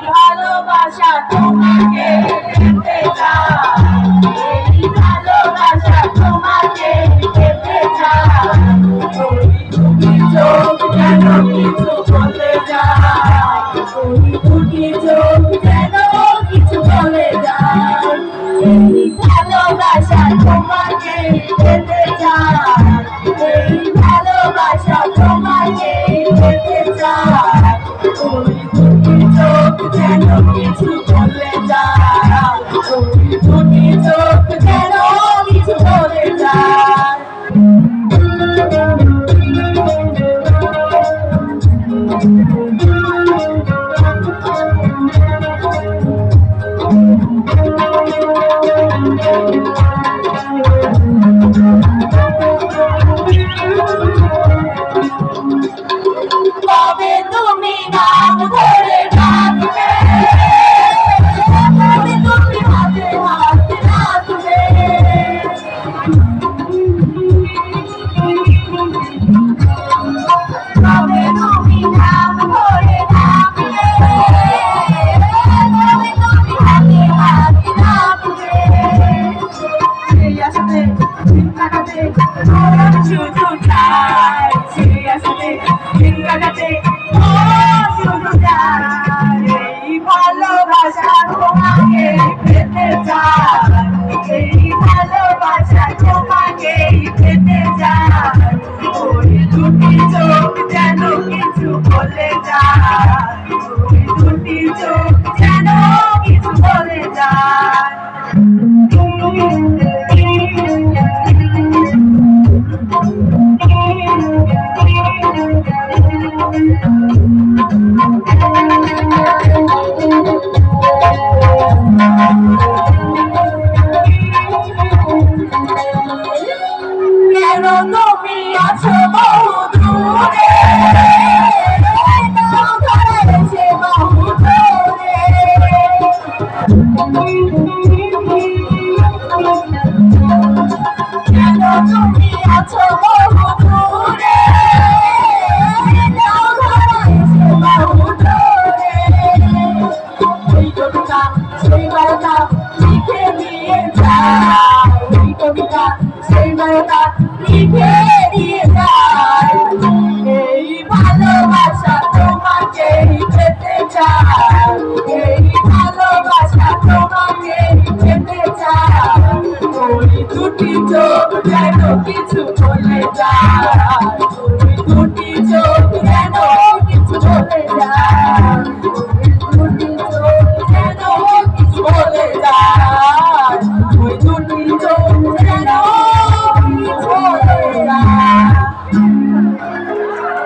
ভালোবাসা তোমাকে পেতে চাই, ভালোবাসা তোমাকে পেতে চাই, তুমি চোখ যেন কিছু বলে যায়, দুটি চোখ যেন কিছু বলে যায়, ভালোবাসা তোমাকে পেতে চাই, ভালোবাসা তোমাকে পেতে চাই, দুটি চোখ যেন কিছু বলে যায়, দুটি চোখ যেন কিছু বলে যায়। তবে তুমি নাম ধরে ডাকবে, তবে তুমি হাতে হাত রাখবে, তবে তুমি নাম ধরে ডাকবে, তবে তুমি হাতে হাত রাখবে, সেই আসতে দিন কাটাতে শুধু চাই, সেই আসতে দিন কাটাতে শুধু চাই, এই ভালোবাসা তোমাকে পেতে চাই, এই ভালোবাসা তোমাকে পেতে চাই, ওই দুটি চোখ যেন কিছু বলে যায়, ওই দুটি চোখ যেন কিছু বলে যায়। কেন তুমি আছো বহু দূরে, সে বহু দূরে, কেন তুমি আছো বহু দূরে, সে বহু দূরে, ওই কবিতা সেই বার্তা লিখে দিয়ে যায়, ওই কবিতা সেই বার্তা লিখে দিয়ে যায়, এই ভালোবাসা তোমাকে পেতে চাই, এই ভালোবাসা তোমাকে পেতে চাই, ওই দুটি চোখ যেন কিছু বলে যায়, ওই দুটি চোখ যেন